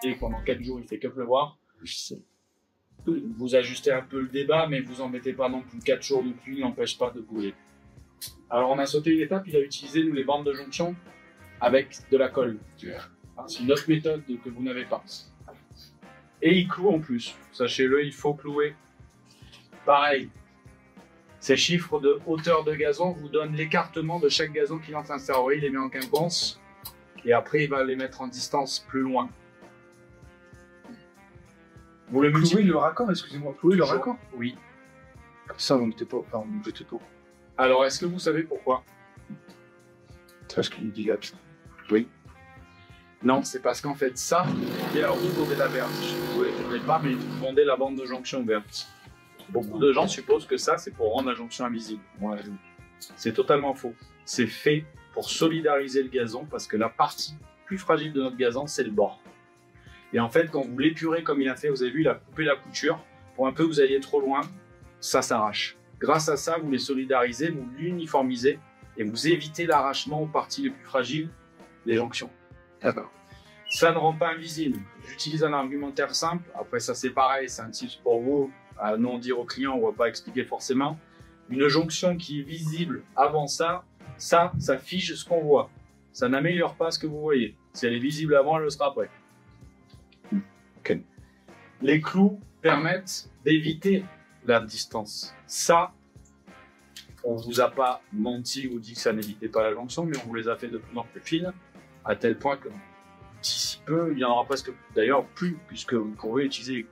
décidez que pendant 4 jours il fait que pleuvoir, vous ajustez un peu le débat, mais vous embêtez pas non plus. 4 jours de pluie n'empêche pas de bouger. Alors on a sauté une étape, il a utilisé nous les bandes de jonction avec de la colle. C'est une autre méthode que vous n'avez pas. Et il cloue en plus. Sachez-le, il faut clouer. Pareil. Ces chiffres de hauteur de gazon vous donnent l'écartement de chaque gazon qu'il est en train de faire. Vous voyez, il les met en quinconce. Et après, il va les mettre en distance plus loin. Vous le Clouer le raccord, excusez-moi. Clouer le raccord. Oui. Ça, on n'était pas. Enfin, on était pas. Alors, est-ce que vous savez pourquoi? C'est parce qu'il dit gâte. Oui. Non, c'est parce qu'en fait, ça, et alors vous vendez la verte. Je ne voulais pas, mais vous vendez la bande de jonction verte. Beaucoup de gens supposent que ça, c'est pour rendre la jonction invisible. Ouais. C'est totalement faux. C'est fait pour solidariser le gazon, parce que la partie plus fragile de notre gazon, c'est le bord. Et en fait, quand vous l'épurez comme il a fait, vous avez vu, il a coupé la couture, pour un peu que vous alliez trop loin, ça s'arrache. Grâce à ça, vous les solidarisez, vous l'uniformisez, et vous évitez l'arrachement aux parties les plus fragiles des jonctions. D'accord. Ça ne rend pas invisible. J'utilise un argumentaire simple. Après, ça c'est pareil, c'est un tips pour vous, à non dire au client, on ne va pas expliquer forcément. Une jonction qui est visible avant ça fige ce qu'on voit. Ça n'améliore pas ce que vous voyez. Si elle est visible avant, elle le sera après. Okay. Les clous permettent d'éviter la distance. Ça, on ne vous a pas menti ou dit que ça n'évitait pas la jonction, mais on vous les a fait de plus en plus fines, à tel point que d'ici peu, il y en aura presque d'ailleurs plus, puisque vous pourrez utiliser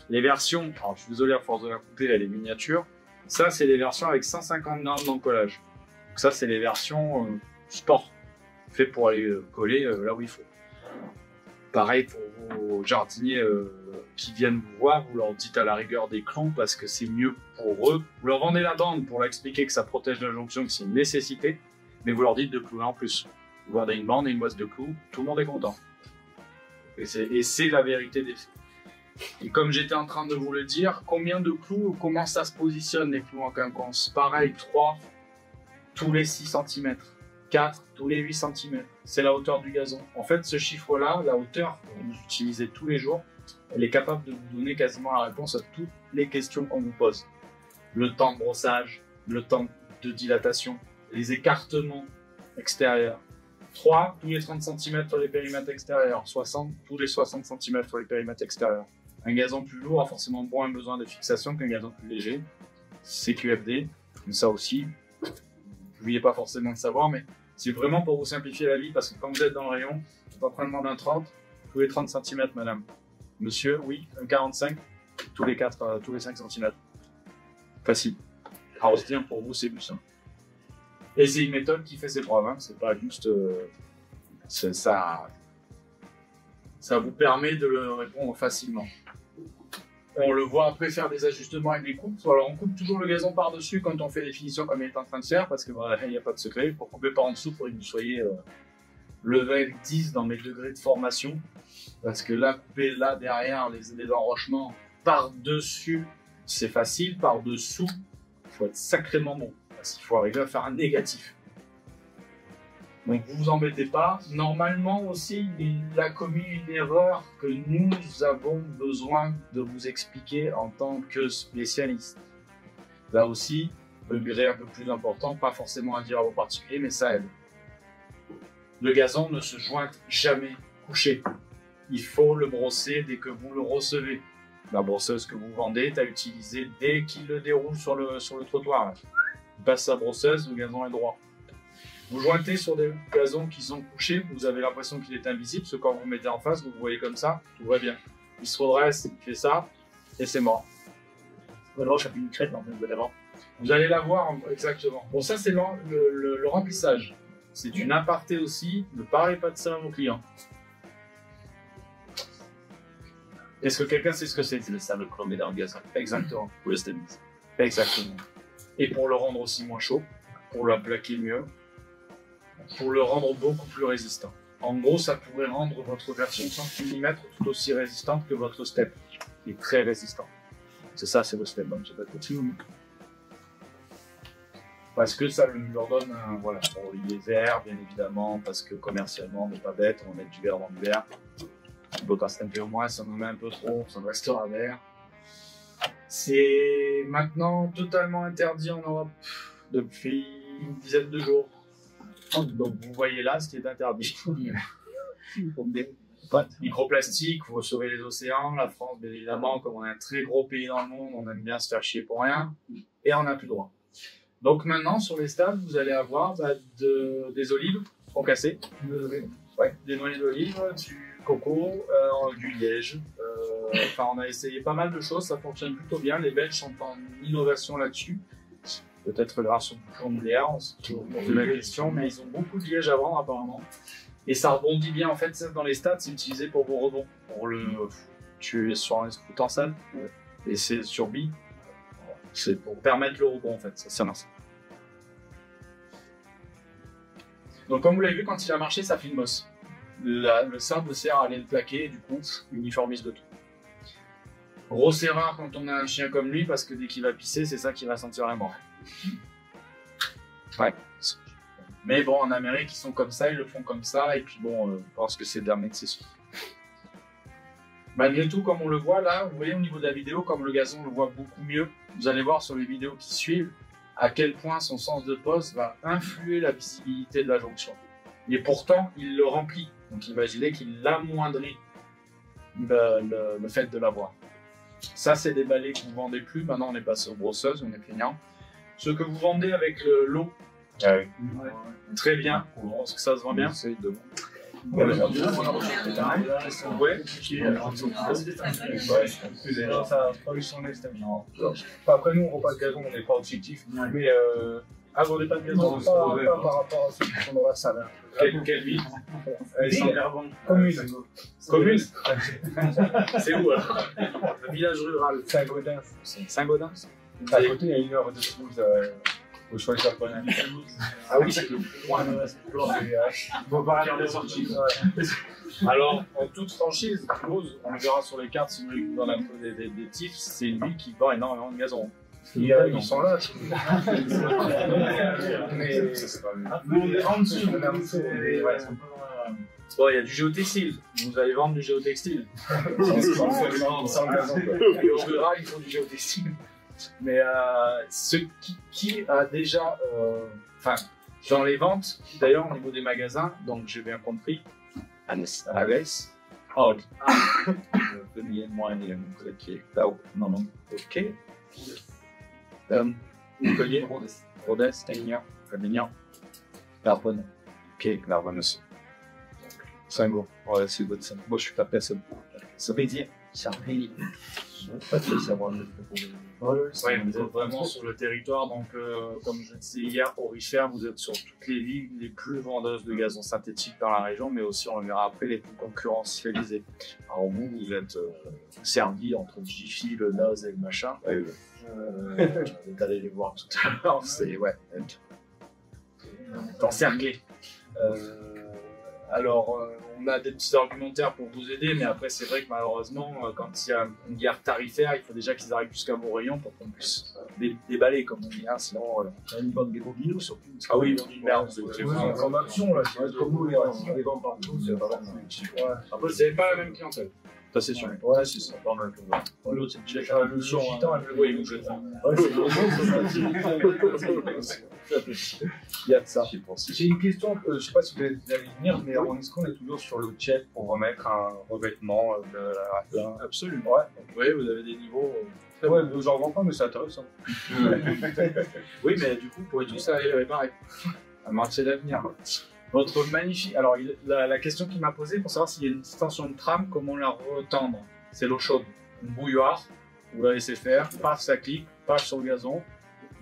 les versions. Alors je suis désolé, à force de la couper, elle est miniature. Ça, c'est les versions avec 150 grammes d'encollage. Donc ça, c'est les versions sport, fait pour aller coller là où il faut. Pareil pour vos jardiniers qui viennent vous voir, vous leur dites à la rigueur des clous parce que c'est mieux pour eux. Vous leur vendez la bande pour leur expliquer que ça protège la jonction, que c'est une nécessité, mais vous leur dites de clouer en plus. Vous vendez une bande et une boîte de clous, tout le monde est content. Et c'est la vérité des faits. Et comme j'étais en train de vous le dire, combien de clous, comment ça se positionne les clous en quinconce? Pareil, 3 tous les 6 cm, 4 tous les 8 cm. C'est la hauteur du gazon. En fait, ce chiffre-là, la hauteur que vous utilisez tous les jours, elle est capable de vous donner quasiment la réponse à toutes les questions qu'on vous pose. Le temps de brossage, le temps de dilatation, les écartements extérieurs. 3 tous les 30 cm sur les périmètres extérieurs, 60 tous les 60 cm sur les périmètres extérieurs. Un gazon plus lourd a forcément moins besoin de fixation qu'un gazon plus léger. C'est QFD, mais ça aussi, vous ne pouviez pas forcément le savoir, mais c'est vraiment pour vous simplifier la vie, parce que quand vous êtes dans le rayon, vous êtes en train de demander un 30, tous les 30 cm, madame. Monsieur, oui, un 45, tous les 5 cm. Facile. Alors, se dire pour vous, c'est plus simple. Et c'est une méthode qui fait ses preuves, hein. C'est pas juste ça vous permet de le répondre facilement. On le voit après faire des ajustements avec les coupes. Alors on coupe toujours le gazon par-dessus quand on fait des finitions comme il est en train de faire, parce que voilà, il n'y a pas de secret. Pour couper par en dessous, pour que vous soyez level 10 dans mes degrés de formation. Parce que là, couper là derrière les enrochements par-dessus, c'est facile. Par-dessous, il faut être sacrément bon. Parce qu'il faut arriver à faire un négatif. Donc vous vous embêtez pas. Normalement aussi, il a commis une erreur que nous avons besoin de vous expliquer en tant que spécialiste. Là aussi, le degré un peu plus important, pas forcément à dire à vos particuliers, mais ça aide. Le gazon ne se jointe jamais couché. Il faut le brosser dès que vous le recevez. La brosseuse que vous vendez est à utiliser dès qu'il le déroule sur le trottoir. Il passe sa brosseuse, le gazon est droit. Vous jointez sur des gazons qui sont couchés, vous avez l'impression qu'il est invisible, parce que quand vous le mettez en face, vous le voyez comme ça, tout va bien. Il se redresse, il fait ça, et c'est mort. Alors, je fais une crête, en fait, d'avant. Vous allez la voir exactement. Bon, ça, c'est le remplissage. C'est une aparté aussi, ne parlez pas de ça à vos clients. Est-ce que quelqu'un sait ce que c'est? C'est le sable chromé dans le gazon. Exactement. Pour le stabiliser. Exactement. Et pour le rendre aussi moins chaud, pour le plaquer mieux, pour le rendre beaucoup plus résistant. En gros, ça pourrait rendre votre version 100 mm tout aussi résistante que votre step. Il est très résistant. C'est ça, c'est le step. Donc, je vais continuer. Parce que ça leur donne un, voilà, pour les verres, bien évidemment, parce que commercialement, on n'est pas bête, on va mettre du verre dans du verre. On peut pas se taper au moins, ça nous met un peu trop, ça restera vert. C'est maintenant totalement interdit en Europe depuis une dizaine de jours. Donc vous voyez là ce qui est interdit. Microplastique, vous sauvez les océans, la France bien évidemment, comme on est un très gros pays dans le monde, on aime bien se faire chier pour rien, et on n'a plus le droit. Donc maintenant sur les stades, vous allez avoir des olives concassées, des noix d'olive, du coco, du liège. Enfin on a essayé pas mal de choses, ça fonctionne plutôt bien, les Belges sont en innovation là-dessus. Peut-être grâce au bouchon nucléaire, on se pose la question, mais ils ont beaucoup de liège à vendre apparemment. Et ça rebondit bien, en fait, ça, dans les stats, c'est utilisé pour vos rebonds. Pour le tuer sur un foot en salle, et c'est sur bille. C'est pour permettre le rebond, en fait, ça sert à ça. Donc, comme vous l'avez vu, quand il a marché, ça fait une bosse. Le sable sert à aller le plaquer, et du coup, uniformise le tout. Grosse erreur quand on a un chien comme lui, parce que dès qu'il va pisser, c'est ça qui va sentir la mort. Ouais. Mais bon, en Amérique, ils sont comme ça, ils le font comme ça, et puis bon, je pense que c'est d'un excessif. Malgré tout, comme on le voit là, vous voyez au niveau de la vidéo, comme le gazon, on le voit beaucoup mieux. Vous allez voir sur les vidéos qui suivent à quel point son sens de pose va influer la visibilité de la jonction. Et pourtant, il le remplit. Donc imaginez qu'il amoindrit le fait de l'avoir. Ça, c'est des balais que vous ne vendez plus. Maintenant, on est passé aux brosseuses, on est plaignant. Ce que vous vendez avec l'eau, très bien. Est-ce que ça se vend bien? Après, nous, on ne vend pas de gazon, on n'est pas objectif. Mais ah, vous vendez pas de gazon? pas par rapport à ceux qui sont dans la salle. Quelle ville? Commune. Commune? C'est où alors? Le village rural. Saint-Gaudens. Saint-Gaudens? À côté, il y a 1 heure de Toulouse. Au choix japonais. Ah oui, c'est le point. Faut pas regarder sorties. Alors, en toute franchise, Toulouse, on le verra sur les cartes, si vous voulez dans l'info des tifs, c'est une ville qui vend énormément de gazon. Ils sont là. Mais nous, on est en dessous. Bon, il y a du géotextile. Vous allez vendre du géotextile. Sans gazon. Et au rural, ils font du géotextile. Mais ce qui a déjà, enfin, dans les ventes, d'ailleurs au niveau des magasins, donc j'ai bien compris, Alès, ok, Montpellier, Rodez, Avignon, Narbonne, ok, Narbonne aussi. Saint-Gaud, ouais, c'est good ça. Moi je suis tapé à ça. Ça veut dire, ça fait. Ouais, vous êtes vraiment sur le territoire, donc comme je le disais hier, Orifère, vous êtes sur toutes les villes les plus vendeuses de gazon synthétique dans la région, mais aussi, on le verra après, les plus concurrentialisées. Alors vous êtes servi entre Jiffy, le Naz et le machin. Vous allez les voir tout à l'heure, c'est, ouais, encerclé. Alors, on a des petits argumentaires pour vous aider, mais après, c'est vrai que malheureusement, quand il y a une guerre tarifaire, il faut déjà qu'ils arrivent jusqu'à vos rayons pour qu'on puisse déballer, comme on dit. Hein, sinon, Une bande de bobinos surtout. ah oui, merde. En action, là, c'est comme nous, les ventes partout, c'est pas mal. Après, c'est pas la même clientèle. Ça, c'est sûr. Ouais, c'est ça. L'autre, c'est Le gitan, elle Oui, vous êtes il y a de ça. J'ai une question, je ne sais pas si vous allez venir, mais est-ce qu'on est toujours sur le check pour remettre un revêtement de la... Absolument. Ouais. Oui, vous avez des niveaux. Ouais, j'en vends pas, mais c'est intéressant. Oui, mais du coup, pour tous, ça allait réparer. À marcher d'avenir. Votre magnifique. Alors, la question qu'il m'a posée pour savoir s'il y a une distance de trame, comment la retendre? C'est l'eau chaude. Une bouilloire, vous la laissez faire, paf, ça clique, paf sur le gazon.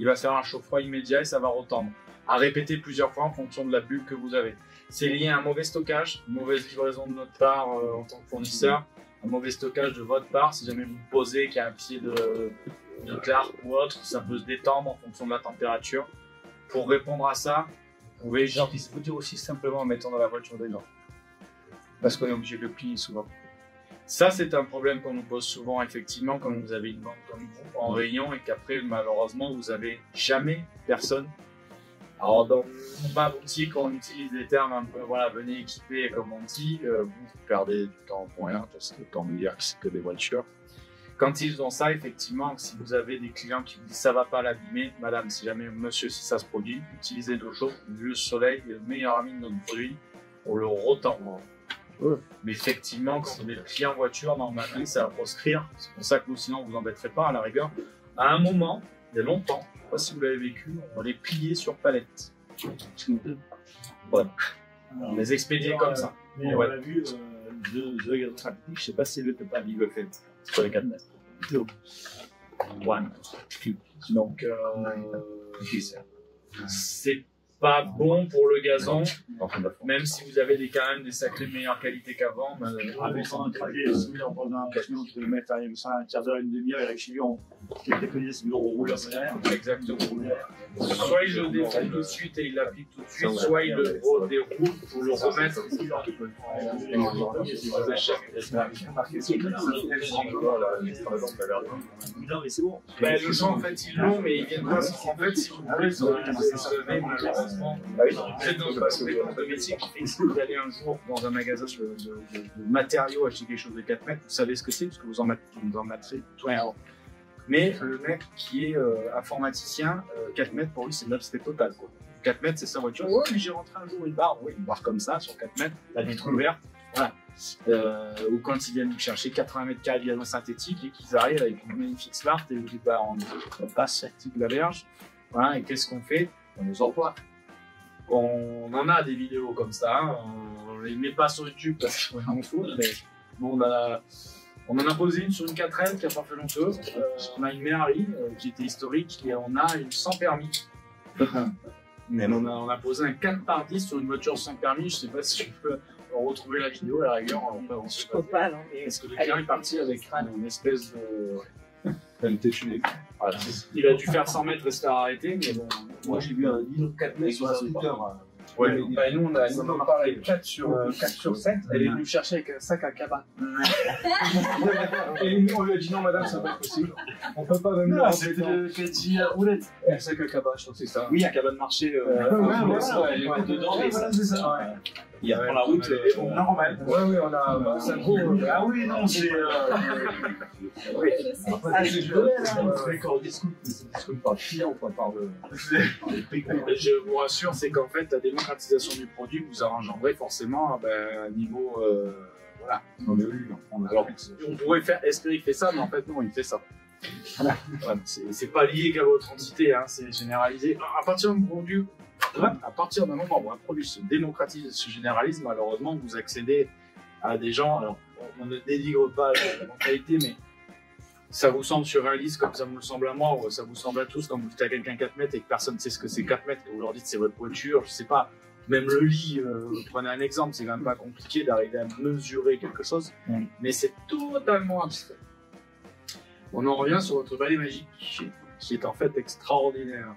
Il va faire un chaud-froid immédiat et ça va retendre. À répéter plusieurs fois en fonction de la bulle que vous avez. C'est lié à un mauvais stockage, une mauvaise livraison de notre part en tant que fournisseur, un mauvais stockage de votre part. Si jamais vous posez qu'il y a un pied de clark ou autre, ça peut se détendre en fonction de la température. Pour répondre à ça, vous pouvez Genre, il faut dire aussi simplement en mettant dans la voiture des gens. Parce qu'on est obligé de le plier souvent. Ça, c'est un problème qu'on nous pose souvent, effectivement, quand vous avez une vente comme vous en rayon et qu'après, malheureusement, vous n'avez jamais personne Alors, dans le bas Monty, quand on utilise des termes un peu, voilà, venez équiper comme Monty, vous perdez du temps pour rien, parce que le temps de dire que c'est que des voitures. Quand ils ont ça, effectivement, si vous avez des clients qui vous disent ça va pas l'abîmer, madame, si jamais monsieur, si ça se produit, utilisez de l'eau chaude. Le soleil est le meilleur ami de notre produit pour le retendre. Mais effectivement, quand on est client voiture, normalement, ça va proscrire. C'est pour ça que nous, sinon, vous embêterez pas à la rigueur. À un moment, il y a longtemps, je sais pas si vous l'avez vécu, on les pliait sur palette. Voilà. On les expédiait comme ça. Mais on a vu The Gazon Synthétique, je sais pas si le pas dit le fait sur les 4 mètres. One. Donc, c'est pas bon pour le gazon, même si vous avez quand même des sacrées meilleures qualités qu'avant. Avec un trajet, si on prend un camion, tu peux le mettre à un quart d'heure, une demi-heure, et avec chez lui, on préconise, c'est on roule derrière. Exactement. Soit il le défait tout de suite et il l'applique tout de suite, soit il le déroule pour le remettre. Non, mais c'est bon. Le champ, en fait, ils l'ont, mais ils viennent pas. En fait, si vous voulez, malheureusement, vous êtes dans un métier qui fait que si vous allez un jour dans un magasin de matériaux acheter quelque chose de 4 mètres, vous savez ce que c'est, parce que vous en mettrez 12. Mais le mec qui est informaticien, 4 mètres pour lui c'est l'abstrait total. 4 mètres c'est sa voiture. Ouais, mais j'ai rentré un jour une barre. Oui, une barre comme ça sur 4 mètres, la vitre ouverte. Voilà. Ou quand ils viennent nous chercher 80 mètres carrés de gazon synthétique et qu'ils arrivent avec une magnifique Smart et vous dites bah on passe sur de la berge. Voilà, et qu'est-ce qu'on fait? On les envoie. On en a des vidéos comme ça, hein. On les met pas sur YouTube parce qu'on en fout, mais bon, on en a posé une sur une 4L qui a pas fait longtemps. On a une Merari qui était historique et on a une sans permis. Mais on a posé un 4x10 sur une voiture sans permis. Je sais pas si je peux retrouver la vidéo à la rigueur. Je peux pas, non. Parce que le client est parti avec une espèce de. Qualité tunée. Voilà. Il a dû faire 100 mètres, rester arrêté, mais bon. Moi, j'ai vu un Dino 4 mètres sur un scooter. Ouais. Bah, nous, on a pareil, 4 sur 7. Elle est venue chercher avec un sac à cabane. Et on lui a dit non, madame, ça va pas être possible. On peut pas même Non, c'était le Cathy à roulette. un sac à cabane, je crois que c'est ça. Oui, un cabane marché. Elle est dedans, mais ça, c'est ça. Il prend la route normale. Oui, on a. C'est un gros. Ah oui, non, c'est. Ah, c'est D'accord, discute, c'est discute par client, pas par le. Je vous rassure, c'est qu'en fait, la démocratisation du produit vous engendrez forcément un niveau. Voilà. Alors, on pourrait espérer qu'il fait ça, mais en fait, non, il fait ça. Voilà. C'est pas lié qu'à votre entité, hein, c'est généralisé. À partir d'un produit, à partir d'un moment où un produit se démocratise et se généralise, malheureusement, vous accédez à des gens. Alors, on ne dénigre pas la mentalité, mais ça vous semble surréaliste comme ça me semble à moi, ou ça vous semble à tous quand vous dites à quelqu'un 4 mètres et que personne ne sait ce que c'est 4 mètres, que vous leur dites c'est votre voiture, je sais pas. Même le lit, prenez un exemple, c'est quand même pas compliqué d'arriver à mesurer quelque chose, mais c'est totalement abstrait. On en revient sur votre balai magique, qui est en fait extraordinaire.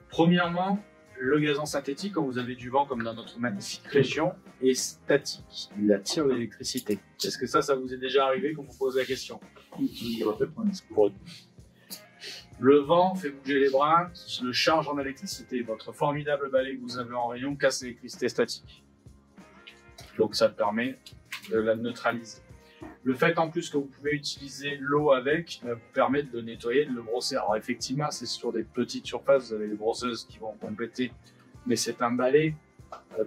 Premièrement, le gazon synthétique, quand vous avez du vent, comme dans notre magnifique région, est statique. Il attire l'électricité. Est-ce que ça vous est déjà arrivé quand vous posez la question? Le vent fait bouger les bras, le charge en électricité. Votre formidable balai que vous avez en rayon casse l'électricité statique. Donc ça permet de la neutraliser. Le fait en plus que vous pouvez utiliser l'eau avec vous permet de le nettoyer, de le brosser. Alors effectivement, c'est sur des petites surfaces, vous avez les brosseuses qui vont compléter. Mais c'est un balai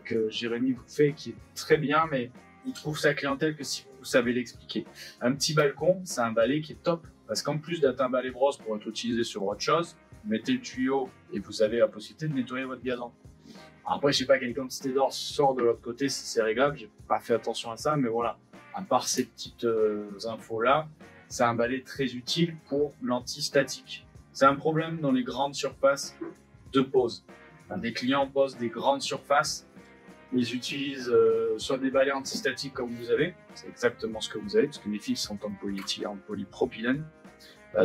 que Jérémy vous fait qui est très bien, mais il trouve sa clientèle que si vous savez l'expliquer. Un petit balcon, c'est un balai qui est top. Parce qu'en plus d'être un balai brosse pour être utilisé sur autre chose, vous mettez le tuyau et vous avez la possibilité de nettoyer votre gazon. Après, je sais pas quelle quantité d'or sort de l'autre côté, si c'est réglable, j'ai pas fait attention à ça, mais voilà. À part ces petites infos-là, c'est un balai très utile pour l'antistatique. C'est un problème dans les grandes surfaces de pose. Des clients posent des grandes surfaces, ils utilisent soit des balais antistatiques comme vous avez, c'est exactement ce que vous avez, parce que les fils sont en polyéthylène, en polypropylène,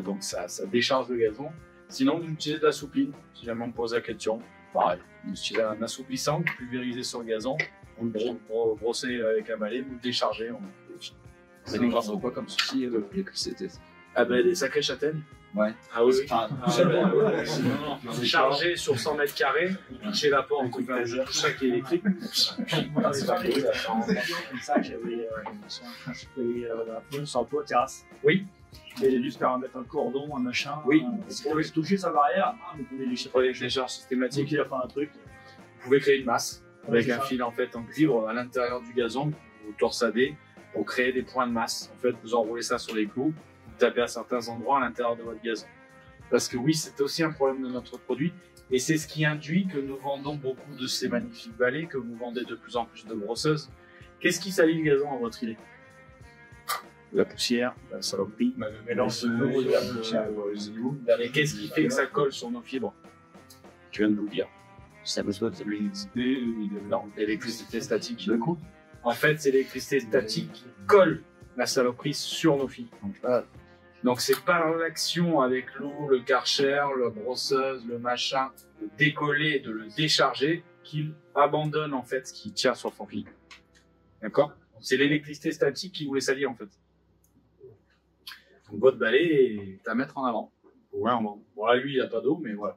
donc ça décharge le gazon. Sinon, vous utilisez de la soupline, si jamais on me pose la question. Pareil, vous utilisez un assouplissant, vous pulvérisez sur le gazon, vous le brossez avec un balai, vous le déchargez. Vous allez voir quoi comme souci d'électricité. Ah ben des sacrées châtaignes. Ah oui, oui. Enfin, Non, c'est chargé sur 100 mètres carrés, vous touchez la porte, vous faites tout ça qui est électrique. dans les années, comme ça, j'avais la foule sur le toit, terrasse. Oui. Et j'ai dû se faire mettre un cordon, un machin. Oui. Pour toucher sa barrière, vous pouvez les Pour les décharges Donc systématiques, il a fait un truc. vous pouvez créer une masse avec c'est un ça. fil en fait en cuivre à l'intérieur du gazon, vous torsadez pour créer des points de masse. En fait, vous enroulez ça sur les clous, vous tapez à certains endroits à l'intérieur de votre gazon. Parce que oui, c'est aussi un problème de notre produit et c'est ce qui induit que nous vendons beaucoup de ces magnifiques balais, que vous vendez de plus en plus de brosseuses. Qu'est-ce qui salit le gazon à votre idée? La poussière, la saloperie, Le mélange de l'eau et de l'eau. Et qu'est-ce qui fait que ça colle sur nos fibres? tu viens de nous le dire. Ça me soit de l'électricité, Non, l'électricité statique. de coup. En fait, c'est l'électricité statique qui colle la saloperie sur nos fibres. Donc c'est par l'action avec l'eau, le karcher, la brosseuse, le machin, de décoller, de le décharger, qu'il abandonne en fait ce qui tient sur son fil. D'accord? C'est l'électricité statique qui vous les salit en fait. Donc votre balai est à mettre en avant. Ouais, voilà, lui il n'a pas d'eau, mais voilà.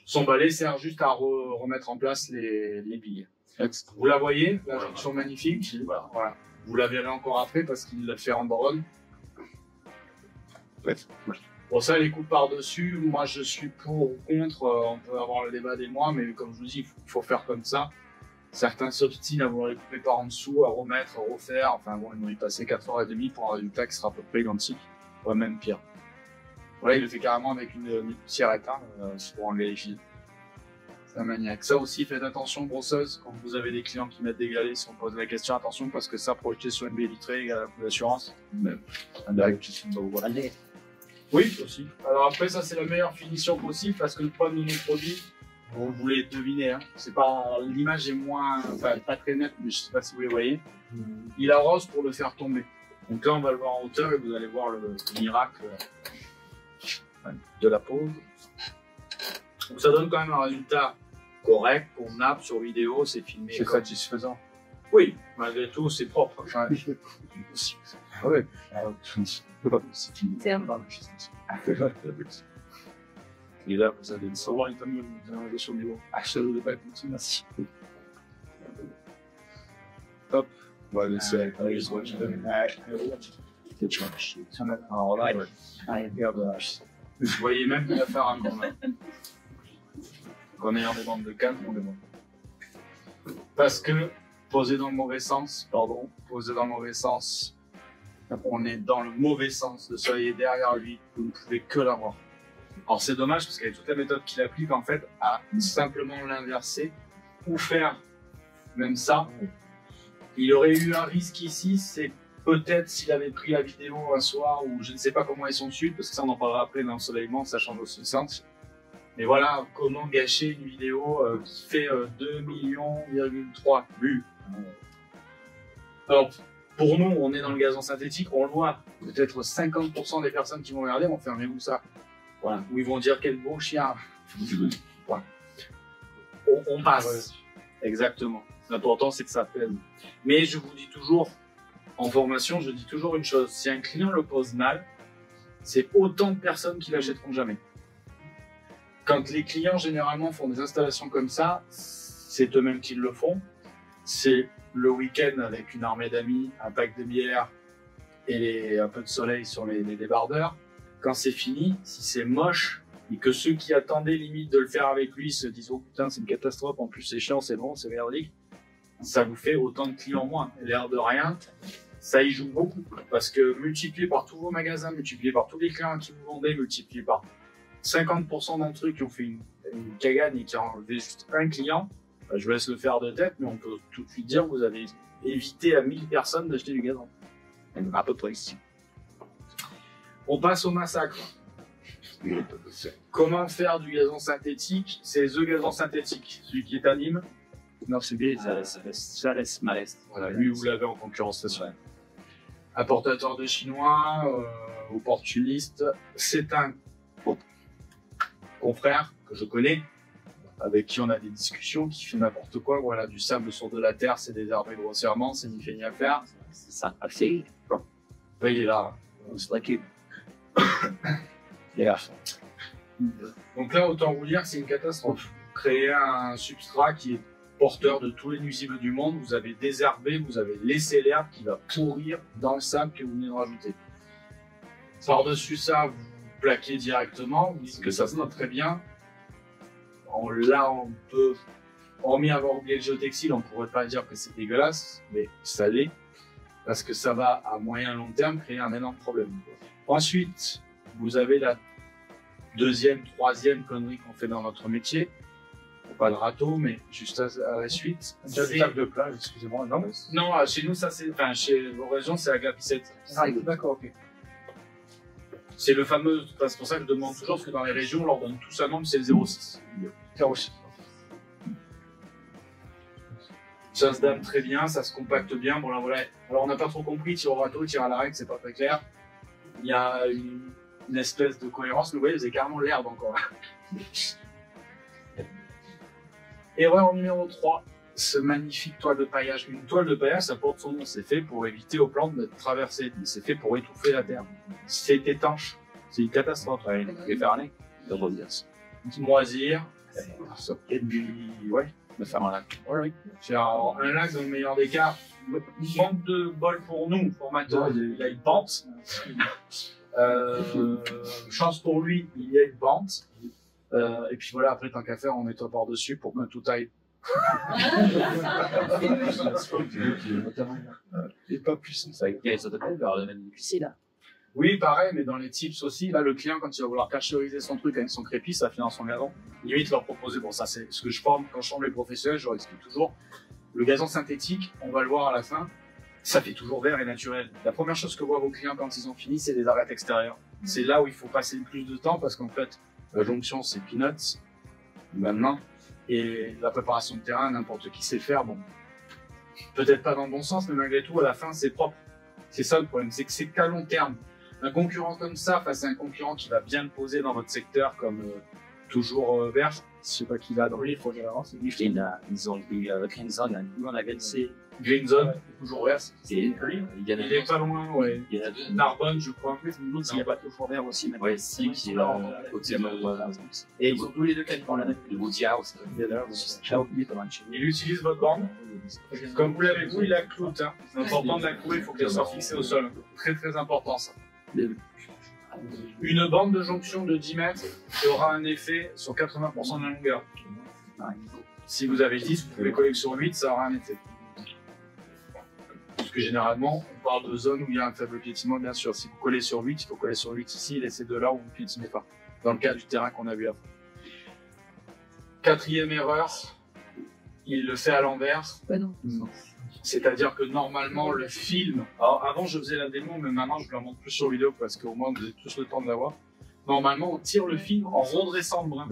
Son balai sert juste à remettre en place les billes. Vous la voyez, la jonction magnifique. Voilà. Vous la verrez encore après parce qu'il l'a fait en Bourgogne. Ouais. Bon, ça, les coups par-dessus, moi je suis pour ou contre, on peut avoir le débat des mois, mais comme je vous dis, il faut faire comme ça. Certains s'obstinent à vouloir les couper par en dessous, à remettre, à refaire, enfin bon, ils vont y passer 4h30 pour un résultat qui sera à peu près identique, voire même pire. Voilà, il le fait carrément avec une poussiérette, pour enlever les fils. C'est un maniaque. Ça aussi, faites attention, brosseuse, quand vous avez des clients qui mettent des galets, si on pose la question, attention, parce que ça, projeté sur une baie vitrée égale à un coup d'assurance. Oui, aussi. Alors après, ça, c'est la meilleure finition possible, parce que le problème de nos produits, vous les devinez, hein, c'est pas, l'image est moins, enfin, pas très nette, mais je sais pas si vous les voyez. Il arrose pour le faire tomber. Donc là, on va le voir en hauteur et vous allez voir le miracle de la pose. Donc ça donne quand même un résultat correct, convenable sur vidéo, c'est filmé. C'est comme- satisfaisant. Oui, malgré tout, c'est propre. Ouais. C'est un bon. Et là, vous avez une Savoir une famille, vous avez sur le niveau. Merci. On va laisser Vous voyez même qu'il va faire un grand même. En ayant des bandes de canne, on demande. Parce que, posé dans le mauvais sens, on est dans le mauvais sens de soleil derrière lui, vous ne pouvez que l'avoir. Alors c'est dommage parce qu'avec toute la méthode qu'il applique en fait à simplement l'inverser ou faire même ça, il aurait eu un risque ici, c'est peut-être s'il avait pris la vidéo un soir ou je ne sais pas comment ils sont dessus parce que ça on en parlera après dans l'ensoleillement, ça change aussi le sens. Mais voilà comment gâcher une vidéo qui fait 2,3 millions vues. Alors pour nous, on est dans le gazon synthétique, on le voit. Peut-être 50% des personnes qui vont regarder vont faire mais où ça? Voilà. Ou ils vont dire quel beau chien. Voilà. On passe. Exactement. L'important c'est que ça pèse. Mais je vous dis toujours, en formation, je dis toujours une chose. Si un client le pose mal, c'est autant de personnes qui l'achèteront jamais. Quand les clients généralement font des installations comme ça, c'est eux-mêmes qui le font. C'est le week-end avec une armée d'amis, un pack de bière et un peu de soleil sur les débardeurs. Quand c'est fini, si c'est moche et que ceux qui attendaient limite de le faire avec lui se disent « Oh putain, c'est une catastrophe, en plus c'est chiant, c'est bon, c'est merdique », ça vous fait autant de clients moins. Et l'air de rien, ça y joue beaucoup. Parce que multiplié par tous vos magasins, multiplié par tous les clients qui vous vendez, multiplié par 50% d'entre eux qui ont fait une cagane et qui ont enlevé juste un client, je vous laisse le faire de tête, mais on peut tout de suite dire que vous avez évité à 1000 personnes d'acheter du gazon. À peu près ici. On passe au massacre. Comment faire du gazon synthétique? C'est The Gazon Synthétique, celui qui est à Nîmes. Non, c'est bien, ça laisse malaise. Voilà, lui, vous l'avez en concurrence, c'est sûr. Importateur de chinois, opportuniste. C'est un confrère que je connais, avec qui on a des discussions, qui fait n'importe quoi. Voilà, du sable sur de la terre, c'est désherbé grossièrement, c'est ni fait ni à faire. C'est ça. C'est. Ben, il est là. C'est vrai qu'il. Donc là, autant vous dire que c'est une catastrophe. Créer un substrat qui est porteur de tous les nuisibles du monde, vous avez désherbé, vous avez laissé l'herbe qui va pourrir dans le sable que vous venez de rajouter. Par-dessus ça, vous plaquez directement, vous dites que ça sera très bien. Là, on peut, hormis avoir oublié le géotextile, on ne pourrait pas dire que c'est dégueulasse, mais ça l'est, parce que ça va à moyen long terme créer un énorme problème. Ensuite, vous avez la deuxième, troisième connerie qu'on fait dans notre métier. Pas le râteau, mais juste à la suite. C'est table de plage, excusez-moi. Non, non, chez nous, ça c'est, enfin, chez vos régions, c'est la glapissette. Ah, d'accord, ok. C'est le fameux, enfin, c'est pour ça que je demande toujours, parce que dans les régions, on leur donne tous un nombre, c'est le 06. 06. Ça se dame très bien, ça se compacte bien. Bon, là, voilà. Alors, on n'a pas trop compris, tir au râteau, tir à la règle, c'est pas très clair. Il y a une espèce de cohérence, mais vous voyez, vous avez carrément l'herbe encore. Erreur numéro 3, ce magnifique toile de paillage. Une toile de paillage, ça porte son nom, c'est fait pour éviter aux plantes de traverser, c'est fait pour étouffer la terre. C'est étanche, c'est une catastrophe. Ouais, il faut faire un nez. De revenir. Moisir, et puis, ouais, De faire un lac. oui. C'est un lac dans le meilleur des cas. Manque de bol pour nous, formateur, il y a une pente. Chance pour lui, il y a une pente. Et puis voilà, après, tant qu'à faire, on nettoie par-dessus pour que tout aille. Et pas plus. Ça t'appelle vers le même lycée, là. Oui, pareil, mais dans les tips aussi, là, le client, quand il va vouloir cacheriser son truc avec son crépi, ça finit dans son gazon. Limite, leur proposer, bon, ça, c'est ce que je forme quand je forme les professionnels, je leur explique toujours. Le gazon synthétique, on va le voir à la fin, ça fait toujours vert et naturel. La première chose que voient vos clients quand ils ont fini, c'est les arêtes extérieures. C'est là où il faut passer le plus de temps parce qu'en fait, la jonction, c'est peanuts, maintenant, et la préparation de terrain, n'importe qui sait faire, bon. Peut-être pas dans le bon sens, mais malgré tout, à la fin, c'est propre. C'est ça le problème, c'est que c'est qu'à long terme. Un concurrent comme ça, face à un concurrent qui va bien le poser dans votre secteur, comme toujours vert, je sais pas qui va dans le faut que j'avance. Ils ont pris Green Zone, nous on avait laissé. Green Zone, toujours vert. Il y en a Il est pas loin, ouais. Il y en a deux. Narbonne, je crois. Il n'y a pas toujours vert aussi, mais ouais, si, qui est là, côté de et ils ont tous les deux quasiment la même. Le Boutia aussi. J'ai oublié comment tu Il utilise votre bande. Comme vous l'avez vu, il la cloute. Hein. C'est important de la clouer, il faut qu'elle soit fixée au sol. Très très important ça. Une bande de jonction de 10 mètres aura un effet sur 80% de la longueur. Si vous avez 10, vous pouvez coller sur 8, ça aura un effet. Parce que généralement, on parle de zones où il y a un faible piétinement, bien sûr. Si vous collez sur 8, il faut coller sur 8 ici, et laisser de là où vous ne piétinez pas. Dans le cas du terrain qu'on a vu avant. Quatrième erreur, il le fait à l'envers. Bah non. C'est-à-dire que normalement, le film... Alors avant, je faisais la démo, mais maintenant, je vous la montre plus sur vidéo parce qu'au moins, vous avez tous le temps de la voir. Normalement, on tire le film en redressant le brin.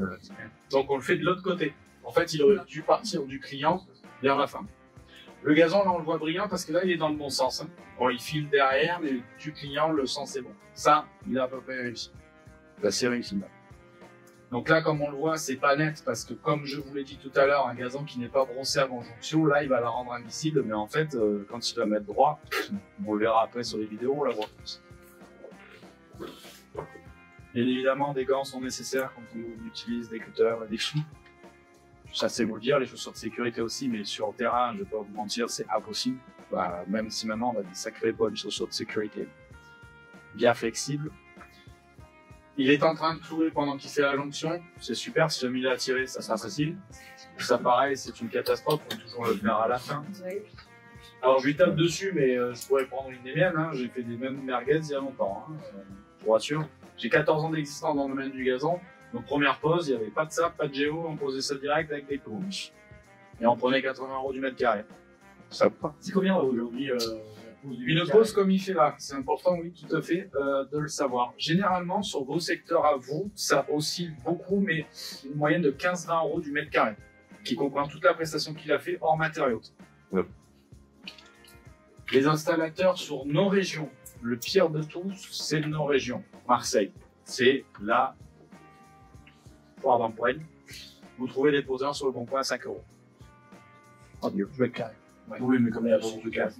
Donc, on le fait de l'autre côté. En fait, il aurait dû partir du client vers la fin. Le gazon, là, on le voit brillant parce que là, il est dans le bon sens. Hein. Bon, il file derrière, mais du client, le sens est bon. Ça, il a à peu près réussi. Là, c'est réussi. Là. Donc là, comme on le voit, c'est pas net parce que, comme je vous l'ai dit tout à l'heure, un gazon qui n'est pas brossé avant jonction, là, il va la rendre invisible. Mais en fait, quand il va mettre droit, on le verra après sur les vidéos, on la voit plus. Bien évidemment, des gants sont nécessaires quand on utilise des cutters et des choux. Ça, c'est vous le dire, les chaussures de sécurité aussi, mais sur le terrain, je vais pas vous mentir, c'est impossible. Bah, même si maintenant, on a des sacrées bonnes chaussures de sécurité. Bien flexibles. Il est en train de clouer pendant qu'il fait la jonction. C'est super, si jamais il a tiré, ça sera facile. Ça, pareil, c'est une catastrophe, il faut toujours le faire à la fin. Alors, je lui tape dessus, mais je pourrais prendre une des miennes. Hein. J'ai fait des mêmes merguez il y a longtemps, hein. Je vous rassure. J'ai 14 ans d'existence dans le domaine du gazon. Donc, première pause, il n'y avait pas de sable, pas de géo, on posait ça direct avec des planches. Et on prenait 80 € du mètre carré. Ça va. C'est combien aujourd'hui Une pause comme il fait là, c'est important, oui, tout à fait, de le savoir. Généralement, sur vos secteurs à vous, ça oscille beaucoup, mais une moyenne de 15-20 € du mètre carré, qui comprend toute la prestation qu'il a fait hors matériaux. Ouais. Les installateurs sur nos régions, le pire de tous, c'est nos régions. Marseille, c'est la foire d'empoigne. Vous trouvez des poseurs sur le bon coin à 5 €. Oh Dieu, je vais être carré. Oui, mais comme il y a beaucoup de casse.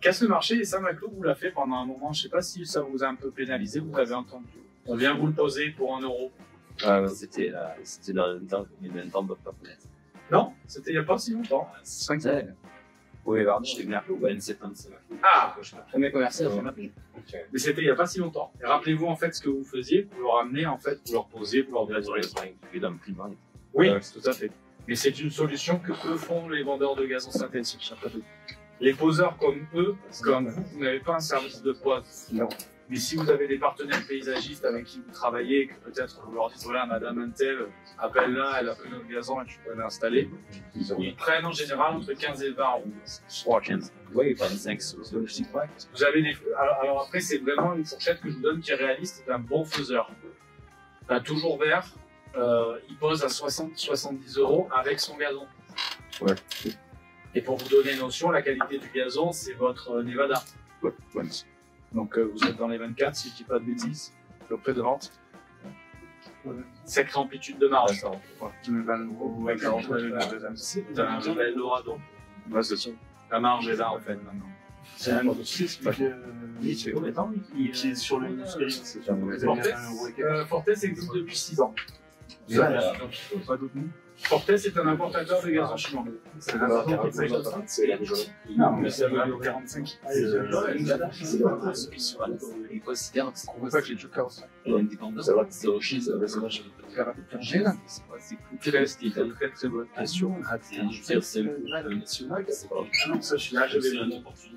Casse le marché, et ça, Maclo, vous l'a fait pendant un moment. Je ne sais pas si ça vous a un peu pénalisé, vous l'avez entendu. On vient vous le poser pour 1 euro. C'était dans le temps, il y a un temps de pas connaître. Non, c'était il n'y a pas si longtemps. 5 ans. Oui, pardon, je t'ai bien appelé ou une séquence. Ah, Premier commercial, je m'appelle. mais c'était il n'y a pas si longtemps. Et rappelez-vous en fait ce que vous faisiez, vous leur amenez en fait, vous leur posez, vous leur donnez. Oui, tout à fait. Mais c'est une solution que eux font les vendeurs de gazon synthétique. Les poseurs comme eux, comme vous n'avez pas un service de pose. Non. Mais si vous avez des partenaires paysagistes avec qui vous travaillez, et que peut-être vous leur dites voilà, madame Intel, appelle-la, elle a fait notre gazon et tu peux l'installer, ils prennent en général entre 15 et 20 euros. 15. Oui, 25, je sais pas. Vous avez des... alors après, c'est vraiment une fourchette que je vous donne qui est réaliste d'un bon faiseur. Toujours vert, il pose à 60-70 euros avec son gazon. Ouais. Et pour vous donner une notion, la qualité du gazon, c'est votre Nevada. Ouais. Donc vous êtes dans les 24, si je ne dis pas de bêtises, le prix de vente. Sacrée amplitude de marge. T'as un bel Eldorado. Ouais, c'est ça. La marge est là en fait maintenant. C'est un autre site qui est sur le Fortes existe depuis 6 ans. Pas d'autres noms. Fortes est un importateur de gazon chinois. C'est la Non, mais c'est le 45. Il considère que c'est On veut pas que les trucs comme ça. l'indépendance, c'est aussi ça. C'est très très bonne question. Je veux dire, c'est le national, c'est pas Ça, je suis là, je vais.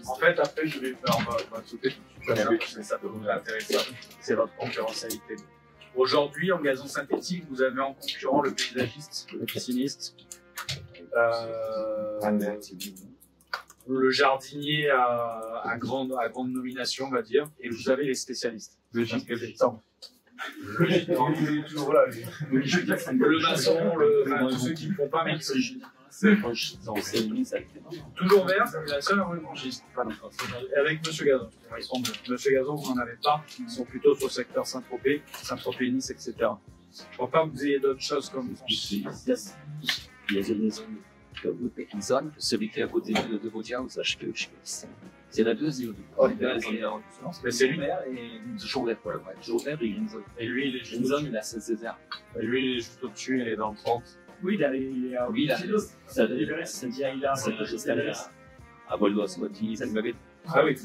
En fait, après, je vais faire. On va sauter tout de suite, mais ça peut vous intéresser. C'est votre concurrentialité. Aujourd'hui, en gazon synthétique, vous avez en concurrent le paysagiste, le pisciniste, le jardinier à grande nomination, on va dire, et vous avez les spécialistes. Le gitan. Le maçon, tous ceux qui ne font pas, mais qui sont toujours vert, c'est la seule franchise. Avec Monsieur Gazon. Ils sont deux. Monsieur Gazon, vous n'en avez pas. Ils sont plutôt sur le secteur Saint-Tropez, Saint-Tropez-Nice, etc. Je ne crois pas que vous ayez d'autres choses comme franchise. Il y a une zone comme zone, celui qui est à côté de Baudia, où ça, je peux. C'est la deuxième. Mais c'est lui. Et toujours vert, voilà. Toujours vert, il y a une zone. Et lui, il est juste Une zone, il a 16 vert. Et lui, il est juste au-dessus, il est dans le 30. Oui, il est à. Oui, il a. Ça peut juste aller. À Boldois, soit il ça m'avait. Ah oui,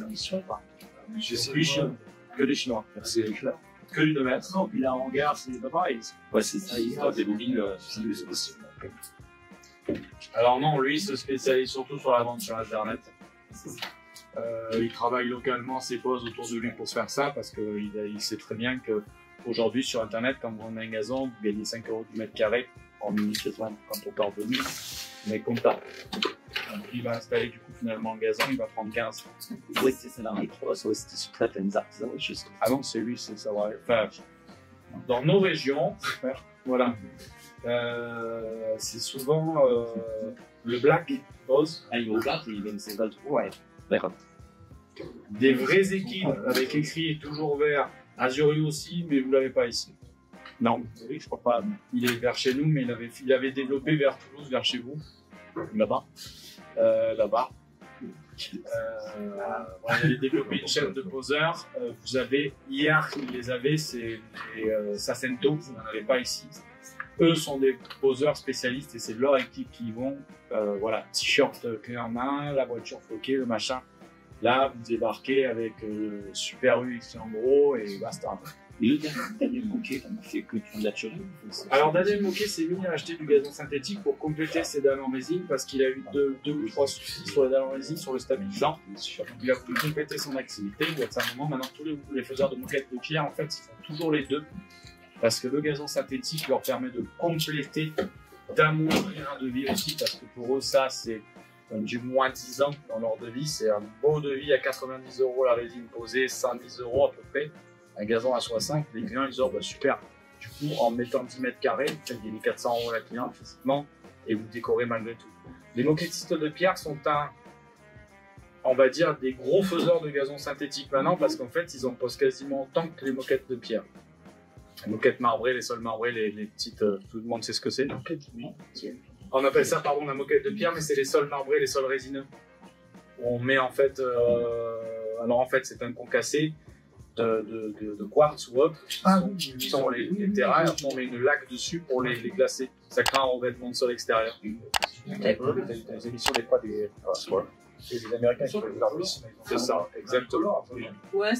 C'est lui chinois. que des Chinois. C'est Que du domaine. Non, puis là, en gare, c'est pas pareil. ouais, c'est ça, il a des mobiles, c'est possible. Alors non, lui, il se spécialise surtout sur la vente sur Internet. Il travaille localement ses poses autour de lui pour se faire ça, parce qu'il sait très bien qu'aujourd'hui, sur Internet, quand vous vendez un gazon, vous gagnez 5 euros du mètre carré en minute quand on parle de nous, mais comptable. Donc il va installer du coup finalement le gazon, il va prendre 15. Oui, c'est ça, dans les trois, c'était sur certaines artisans, juste. Ah non, c'est lui, c'est ça. Enfin, dans nos régions, voilà. C'est souvent le black pose. Ah, il regarde, il vient de 50 euros, ouais. D'accord. Des vraies équipes avec écrit toujours vert, Azuri aussi, mais vous l'avez pas ici. Non, oui, je crois pas. Il est vers chez nous, mais il avait développé vers Toulouse, vers chez vous, là-bas. Là-bas. Il avait développé une chaîne de poseurs. Vous avez, hier, il les avait, c'est les Sacento, vous n'en avez pas ici. Eux sont des poseurs spécialistes et c'est leur équipe qui y vont. Voilà, t-shirt clé en main, la voiture floquée, le machin. Là, vous débarquez avec Super U en gros et basta. Et le Daniel Moquet, on fait que du naturel. Alors Daniel Moquet s'est mis à acheter du gazon synthétique pour compléter ses dalles en résine parce qu'il a eu deux ou trois soucis sur les dalles en résine, sur le stabilisant. Il a voulu compléter son activité. Il y a un moment, maintenant tous les faiseurs de moquettes de pierre, en fait, ils font toujours les deux. Parce que le gazon synthétique leur permet de compléter, d'amoindrir un devis aussi, parce que pour eux, ça, c'est du moins 10 ans dans leur devis. C'est un beau devis à 90 euros la résine posée, 110 euros à peu près. Un gazon à 65, les clients, ils disent oh, bah, super. Du coup, en mettant 10 mètres carrés, vous faites gagner 400 euros la client, physiquement, et vous décorez malgré tout. Les moquettistes de pierre sont on va dire, des gros faiseurs de gazon synthétique maintenant, parce qu'en fait, ils en posent quasiment autant que les moquettes de pierre. Les moquettes marbrées, les sols marbrés, les petites, tout le monde sait ce que c'est. On appelle ça, pardon, la moquette de pierre, mais c'est les sols marbrés, les sols résineux. On met en fait, alors en fait c'est un concassé de quartz ou autre, qui sont les terrains, on met une laque dessus pour les glacer. Ça crée un revêtement de sol extérieur. T'as des émissions des fois des Américains qui font des arbres. C'est ça, exactement. Ouais.